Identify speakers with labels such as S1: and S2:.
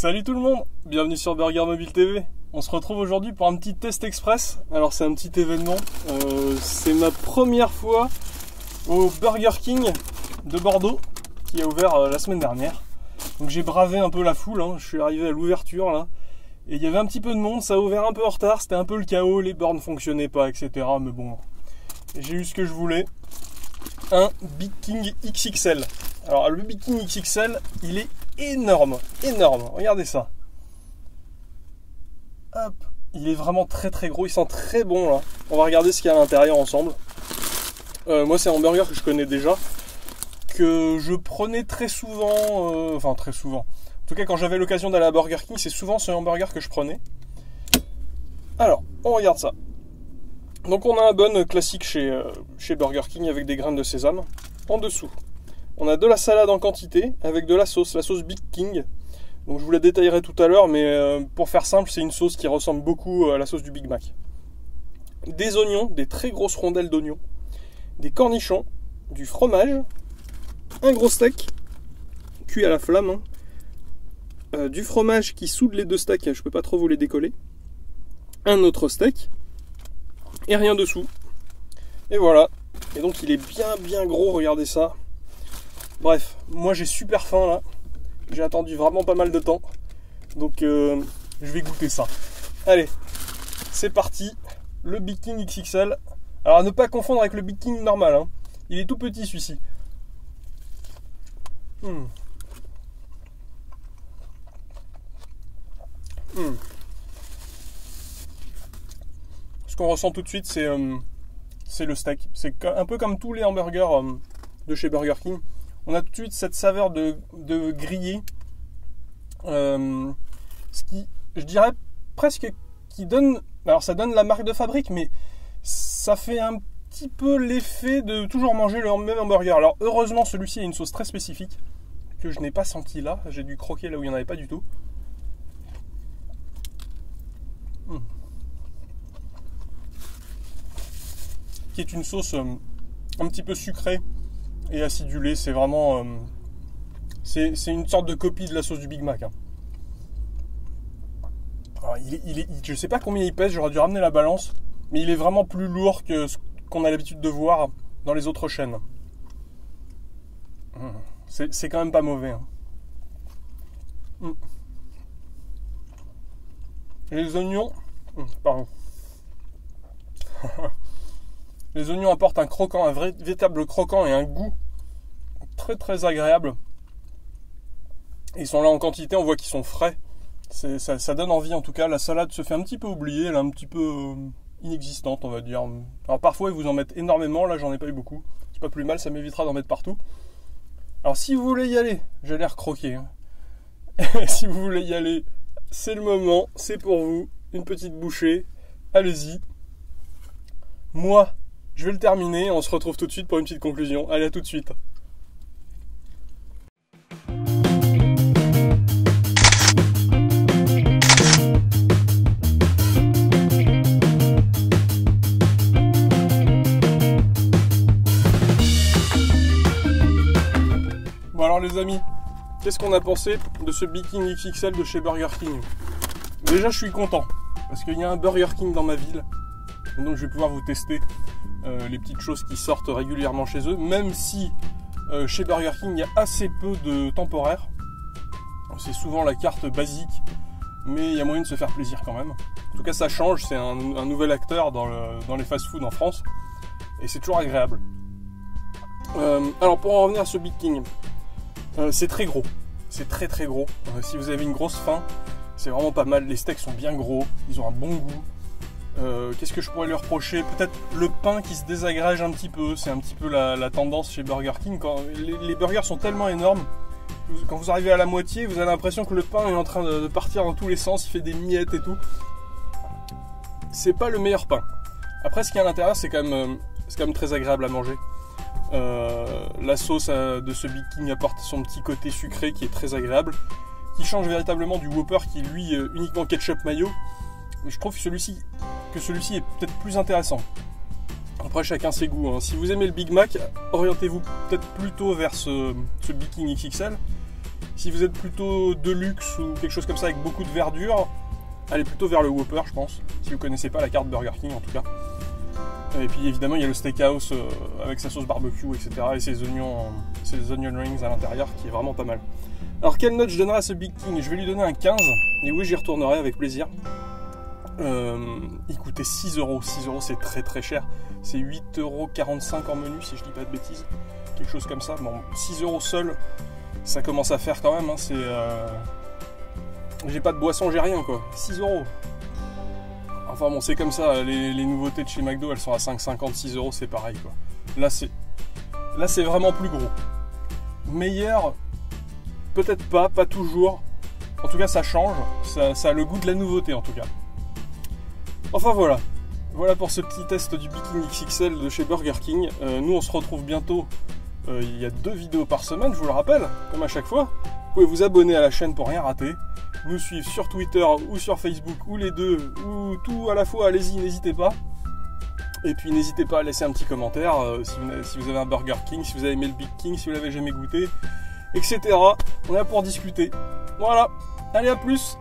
S1: Salut tout le monde, bienvenue sur Burger Mobile TV. On se retrouve aujourd'hui pour un petit test express. Alors c'est un petit événement, c'est ma première fois au Burger King de Bordeaux qui a ouvert la semaine dernière. Donc j'ai bravé un peu la foule, je suis arrivé à l'ouverture là. Et il y avait un petit peu de monde, ça a ouvert un peu en retard, c'était un peu le chaos, les bornes fonctionnaient pas, etc. Mais bon, j'ai eu ce que je voulais. Un Big King XXL. Alors le Big King XXL, il est énorme, regardez ça. Hop, il est vraiment très très gros, il sent très bon là. On va regarder ce qu'il y a à l'intérieur ensemble. Moi c'est un hamburger que je connais déjà, que je prenais très souvent, enfin très souvent. En tout cas quand j'avais l'occasion d'aller à Burger King, c'est souvent ce hamburger que je prenais. Alors, on regarde ça. Donc on a un bun classique chez Burger King avec des graines de sésame. En dessous, on a de la salade en quantité avec de la sauce Big King. Donc je vous la détaillerai tout à l'heure, mais pour faire simple, c'est une sauce qui ressemble beaucoup à la sauce du Big Mac. Des oignons, des très grosses rondelles d'oignons, des cornichons, du fromage, un gros steak cuit à la flamme, du fromage qui soude les deux steaks, je peux pas trop vous les décoller, un autre steak, et rien dessous. Et voilà. Et donc il est bien gros, regardez ça. Bref, moi j'ai super faim là. J'ai attendu vraiment pas mal de temps. Donc je vais goûter ça. Allez, c'est parti. Le Big King XXL. Alors à ne pas confondre avec le Big King normal. Il est tout petit celui-ci. Ce qu'on ressent tout de suite, c'est le steak. C'est un peu comme tous les hamburgers de chez Burger King. On a tout de suite cette saveur de grillé. Ce qui, je dirais presque, qui donne... Alors ça donne la marque de fabrique, mais ça fait un petit peu l'effet de toujours manger le même hamburger. Alors heureusement, celui-ci a une sauce très spécifique que je n'ai pas senti là. J'ai dû croquer là où il n'y en avait pas du tout. Qui est une sauce un petit peu sucrée et acidulée. C'est vraiment c'est une sorte de copie de la sauce du Big Mac. Alors, je sais pas combien il pèse, j'aurais dû ramener la balance, mais il est vraiment plus lourd que ce qu'on a l'habitude de voir dans les autres chaînes. C'est quand même pas mauvais. Les oignons, pardon. Les oignons apportent un croquant, un véritable croquant et un goût très agréable. Ils sont là en quantité, on voit qu'ils sont frais. Ça donne envie en tout cas. La salade se fait un petit peu oublier, elle est un petit peu inexistante on va dire. Alors parfois ils vous en mettent énormément, là j'en ai pas eu beaucoup. C'est pas plus mal, ça m'évitera d'en mettre partout. Alors si vous voulez y aller, j'ai l'air croqué. Si vous voulez y aller, c'est le moment, c'est pour vous. Une petite bouchée, allez-y. Moi, je vais le terminer, on se retrouve tout de suite pour une petite conclusion. Allez, à tout de suite. Bon alors les amis, qu'est-ce qu'on a pensé de ce Big King XXL de chez Burger King? Déjà je suis content, parce qu'il y a un Burger King dans ma ville. Donc je vais pouvoir vous tester les petites choses qui sortent régulièrement chez eux, même si chez Burger King il y a assez peu de temporaires. C'est souvent la carte basique, mais il y a moyen de se faire plaisir quand même. En tout cas ça change, c'est un nouvel acteur dans les fast-food en France, et c'est toujours agréable. Alors pour en revenir à ce Big King, c'est très gros, c'est très gros. Si vous avez une grosse faim, c'est vraiment pas mal, les steaks sont bien gros, ils ont un bon goût. Qu'est-ce que je pourrais lui reprocher? Peut-être le pain qui se désagrège un petit peu. C'est un petit peu la tendance chez Burger King. Quand les burgers sont tellement énormes, quand vous arrivez à la moitié, vous avez l'impression que le pain est en train de partir dans tous les sens, il fait des miettes et tout. C'est pas le meilleur pain. Après, ce qu'il y a à l'intérieur, c'est quand même très agréable à manger. La sauce de ce Big King apporte son petit côté sucré qui est très agréable, qui change véritablement du Whopper qui lui uniquement ketchup mayo. Mais je trouve que celui-ci est peut-être plus intéressant. Après chacun ses goûts. Si vous aimez le Big Mac, orientez-vous peut-être plutôt vers ce Big King XXL. Si vous êtes plutôt de luxe ou quelque chose comme ça avec beaucoup de verdure, allez plutôt vers le Whopper, je pense. Si vous connaissez pas la carte Burger King en tout cas. Et puis évidemment il y a le steakhouse avec sa sauce barbecue, etc. et ses onion rings à l'intérieur qui est vraiment pas mal. Alors quelle note je donnerai à ce Big King? Je vais lui donner un 15. Et oui, j'y retournerai avec plaisir. Il coûtait 6 €. 6 € c'est très très cher. C'est 8,45 € en menu si je dis pas de bêtises. Quelque chose comme ça. Bon, 6 € seul, ça commence à faire quand même. Hein. C'est, j'ai pas de boisson, j'ai rien quoi. 6 €. Enfin bon, c'est comme ça. Les nouveautés de chez McDo, elles sont à 5,50, 6 €, c'est pareil quoi. Là c'est vraiment plus gros. Meilleur, peut-être pas toujours. En tout cas, ça change. Ça a le goût de la nouveauté en tout cas. Enfin voilà. Voilà pour ce petit test du Big King XXL de chez Burger King. Nous, on se retrouve bientôt. Il y a 2 vidéos par semaine, je vous le rappelle, comme à chaque fois. Vous pouvez vous abonner à la chaîne pour rien rater. Nous suivre sur Twitter ou sur Facebook, ou les deux, ou tout à la fois, allez-y, n'hésitez pas. Et puis n'hésitez pas à laisser un petit commentaire si vous avez un Burger King, si vous avez aimé le Big King, si vous l'avez jamais goûté, etc. On est là pour discuter. Voilà, allez à plus.